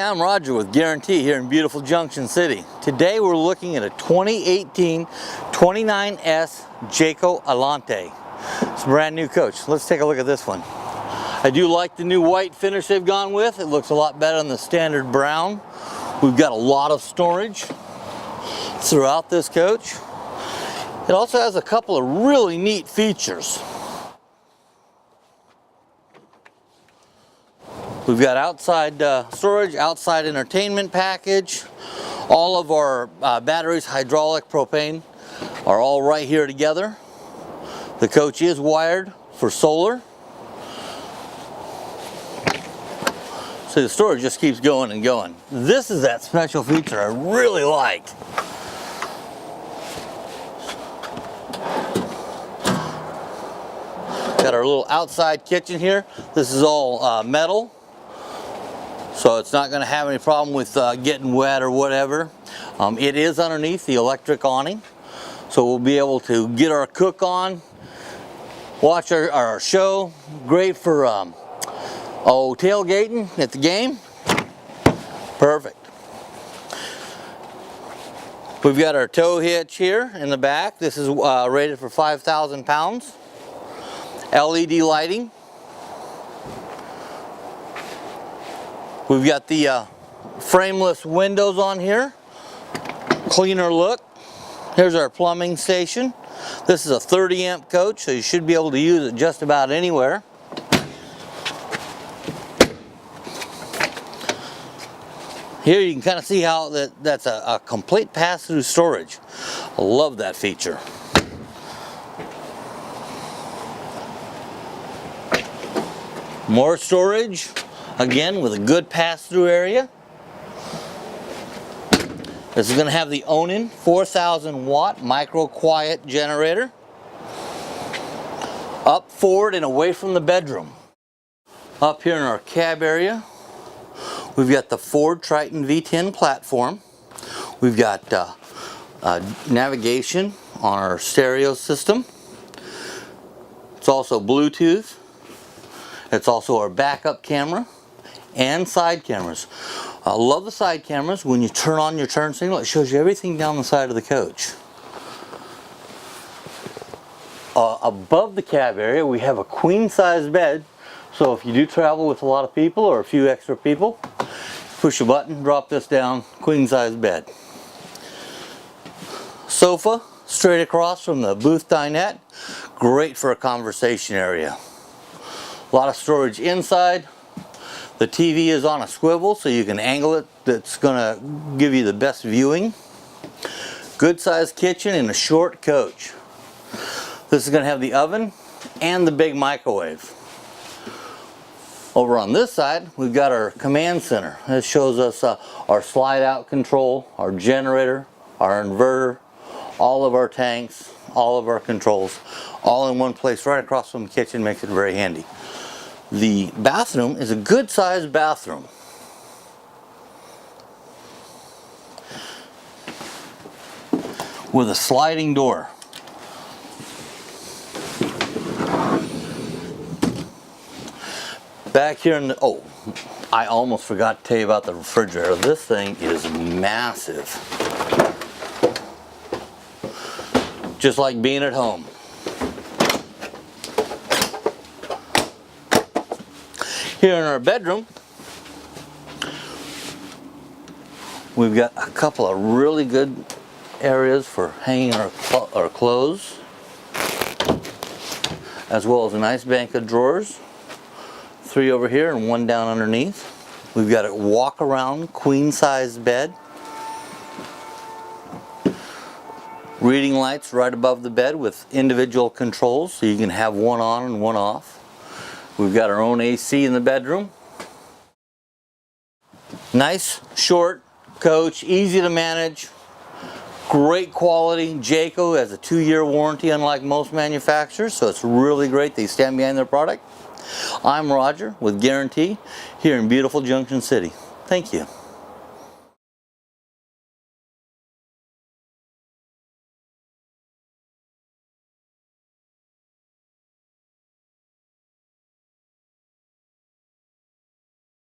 Hi, I'm Roger with Guarantee here in beautiful Junction City. Today we're looking at a 2018 29S Jayco Alante. It's a brand new coach. Let's take a look at this one. I do like the new white finish they've gone with. It looks a lot better than the standard brown. We've got a lot of storage throughout this coach. It also has a couple of really neat features. We've got outside storage, outside entertainment package. All of our batteries, hydraulic, propane, are all right here together. The coach is wired for solar. So the storage just keeps going and going. This is that special feature I really like. Got our little outside kitchen here. This is all metal. So it's not going to have any problem with getting wet or whatever. It is underneath the electric awning. So we'll be able to get our cook on, watch our show. Great for tailgating at the game. Perfect. We've got our tow hitch here in the back. This is rated for 5,000 pounds. LED lighting. We've got the frameless windows on here. Cleaner look. Here's our plumbing station. This is a 30 amp coach, so you should be able to use it just about anywhere. Here you can kind of see how that's a complete pass-through storage. I love that feature. More storage. Again, with a good pass-through area. This is going to have the Onan 4,000 watt micro quiet generator. Up, forward, and away from the bedroom. Up here in our cab area, we've got the Ford Triton V10 platform. We've got navigation on our stereo system. It's also Bluetooth. It's also our backup camera and side cameras. I love the side cameras. When you turn on your turn signal, it shows you everything down the side of the coach. Above the cab area, we have a queen size bed. So if you do travel with a lot of people or a few extra people, push a button, drop this down, queen size bed. Sofa straight across from the booth dinette. Great for a conversation area. A lot of storage inside. The TV is on a swivel, so you can angle it. That's going to give you the best viewing. Good sized kitchen in a short coach. This is going to have the oven and the big microwave. Over on this side, we've got our command center. This shows us our slide out control, our generator, our inverter, all of our tanks, all of our controls, all in one place right across from the kitchen. Makes it very handy. The bathroom is a good sized bathroom. With a sliding door. Back here in the, I almost forgot to tell you about the refrigerator. This thing is massive. Just like being at home. Here in our bedroom, we've got a couple of really good areas for hanging our clothes, as well as a nice bank of drawers. 3 over here and 1 down underneath. We've got a walk-around queen-size bed. Reading lights right above the bed with individual controls, so you can have one on and one off. We've got our own AC in the bedroom. Nice, short coach, easy to manage, great quality. Jayco has a 2-year warranty, unlike most manufacturers, so it's really great they stand behind their product. I'm Roger with Guarantee here in beautiful Junction City. Thank you.